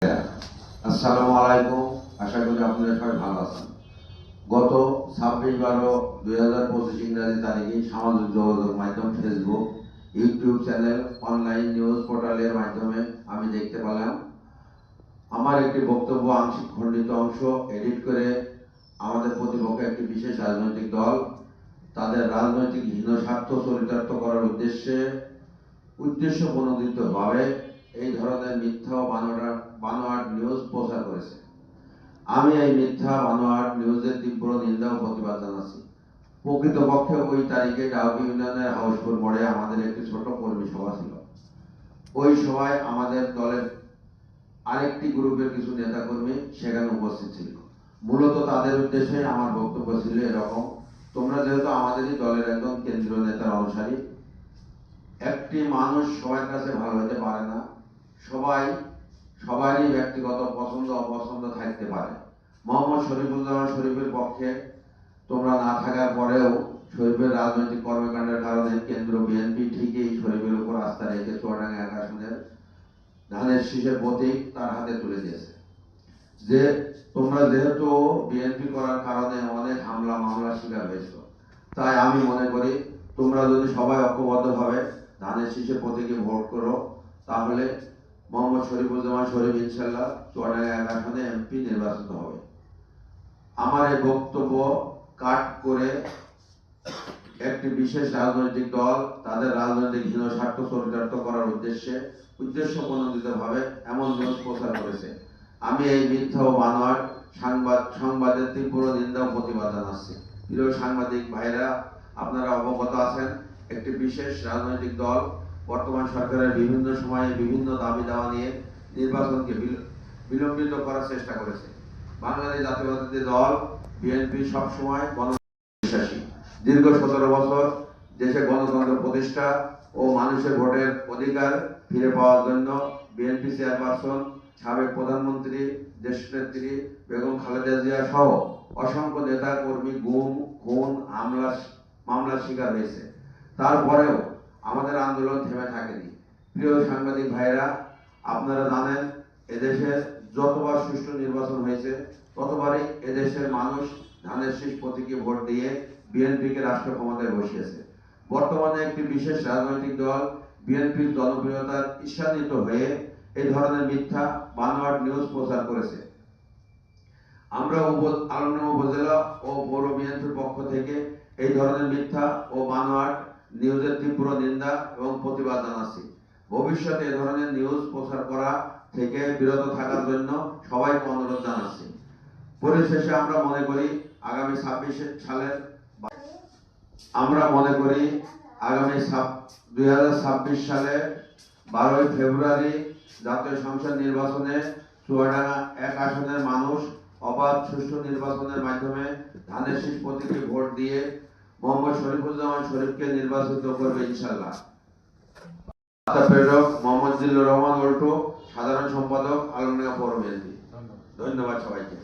আসসালামু আলাইকুম। আশা করি আপনারা সবাই ভালো আছেন। গত 26/12/2025 ইংরেজি তারিখে সামাজিক যোগাযোগ মাধ্যম Facebook, YouTube channel, online news পোর্টালের মাধ্যমে আমি দেখতে পেলাম আমার একটি বক্তব্য আংশিক খণ্ডিত অংশ এডিট করে আমাদের প্রতিপক্ষ একটি বিশেষ রাজনৈতিক দল তাদের রাজনৈতিক হীন স্বার্থ চরিতার্থ করার উদ্দেশ্য প্রণোদিতভাবে এই ধরনের মিথ্যা ও বানোয়াট নিউজ প্রচার করেছে। আমি এই মিথ্যা বানোয়াট নিউজের তীব্র নিন্দা ও প্রতিবাদ জানাচ্ছি। প্রকৃতপক্ষে ওই তারিখে ডাউকি ইউনিয়নের হাউসপুর মোড়ে আমাদের একটি ছোট কর্মী সভা ছিল। ওই সভায় আমাদের দলের আরেকটি গ্রুপের কিছু নেতাকর্মী সেখানে উপস্থিত ছিল। মূলত তাদের উদ্দেশ্যে আমার বক্তব্য ছিল এরকম: তোমরা যেহেতু আমাদেরই দলের একজন কেন্দ্রীয় নেতার অনুসারী, একটি মানুষ সবার কাছে ভালো হতে পারে না। সবারই ব্যক্তিগত পছন্দ অপছন্দ থাকতে পারে। মোহাম্মদ শরীফুজ্জামান শরীফের পক্ষে তোমরা না থাকার পরেও শরীফের রাজনৈতিক কর্মকাণ্ডের কারণে কেন্দ্র বিএনপি ঠিকই শরীফের উপর আস্থা রেখে চুয়াডাঙ্গা ১ আসনের ধানের শীষের প্রতীক তার হাতে তুলে দিয়েছে। যে তোমরা যেহেতু বিএনপি করার কারণে অনেক হামলা মামলার শিকার হয়েছে, তাই আমি মনে করি তোমরা যদি সবাই ঐক্যবদ্ধভাবে ধানের শীষের প্রতীকে ভোট করো, তাহলে মোহাম্মদ শরীফুজ্জামান শরীফ ইনশাল্লাহ চুয়াডাঙ্গা ১ আসনে এমপি নির্বাচিত হবে। আমার এই বক্তব্য কাট করে একটি বিশেষ রাজনৈতিক দল তাদের রাজনৈতিক হীন স্বার্থ চরিতার্থ করার উদ্দেশ্য প্রণোদিতভাবে এমন নিউজ প্রচার করেছে। আমি এই মিথ্যা ও বানোয়াট সংবাদের তীব্র নিন্দা ও প্রতিবাদ জানাচ্ছি। প্রিয় সাংবাদিক ভাইরা, আপনারা অবগত আছেন, একটি বিশেষ রাজনৈতিক দল বর্তমান সরকারের বিভিন্ন সময়ে বিভিন্ন দাবি দাওয়া নিয়ে নির্বাচনকে বিলম্বিত করার চেষ্টা করেছে। বাংলাদেশ জাতীয়তাবাদী দল বিএনপি সবসময় গণবিশ্বাসী। দীর্ঘ 17 বছর দেশে গণতন্ত্র প্রতিষ্ঠা ও মানুষের ভোটের অধিকার ফিরে পাওয়ার জন্য বিএনপি চেয়ারপারসন, সাবেক প্রধানমন্ত্রী, দেশনেত্রী বেগম খালেদা জিয়া সহ অসংখ্য নেতা কর্মী গুম, খুন, মামলার শিকার হয়েছে। তারপরেও আমাদের আন্দোলন থেমে থাকেনি। প্রিয় সাংবাদিক ভাইরা, আপনারা জানেন, এদেশে যতবার সুষ্ঠু নির্বাচন হয়েছে ততবারই এদেশের মানুষ ধানের শীষ প্রতীকে ভোট দিয়ে বিএনপিকে রাষ্ট্র ক্ষমতায় বসিয়েছে। বর্তমানে একটি বিশেষ রাজনৈতিক দল বিএনপির জনপ্রিয়তার ঈর্ষান্বিত হয়ে এই ধরনের মিথ্যা বানোয়াট নিউজ প্রচার করেছে। আমরা আলমডাঙ্গা উপজেলা ও পৌর বিএনপির পক্ষ থেকে এই ধরনের মিথ্যা ও বানোয়াট নিউজের তীব্র নিন্দা এবং প্রতিবাদ জানাচ্ছি। ভবিষ্যতে এ ধরনের নিউজ প্রচার করা থেকে বিরত থাকার জন্য সবাইকে অনুরোধ জানাচ্ছি। পরিশেষে আমরা মনে করি আগামী 2026 সালে 12ই ফেব্রুয়ারি জাতীয় সংসদ নির্বাচনে চুয়াডাঙ্গা 1 আসনের মানুষ অবাধ সুষ্ঠু নির্বাচনের মাধ্যমে ধানের শীষ প্রতীকে ভোট দিয়ে মোহাম্মদ শরীফুজ্জামান শরীফকে নির্বাচিত করবে ইনশাআল্লাহ। প্রেরক মোহাম্মদ জিল্লুর রহমান উল্টু, সাধারণ সম্পাদক, আলমডাঙ্গা পৌর বিএনপি। ধন্যবাদ সবাইকে।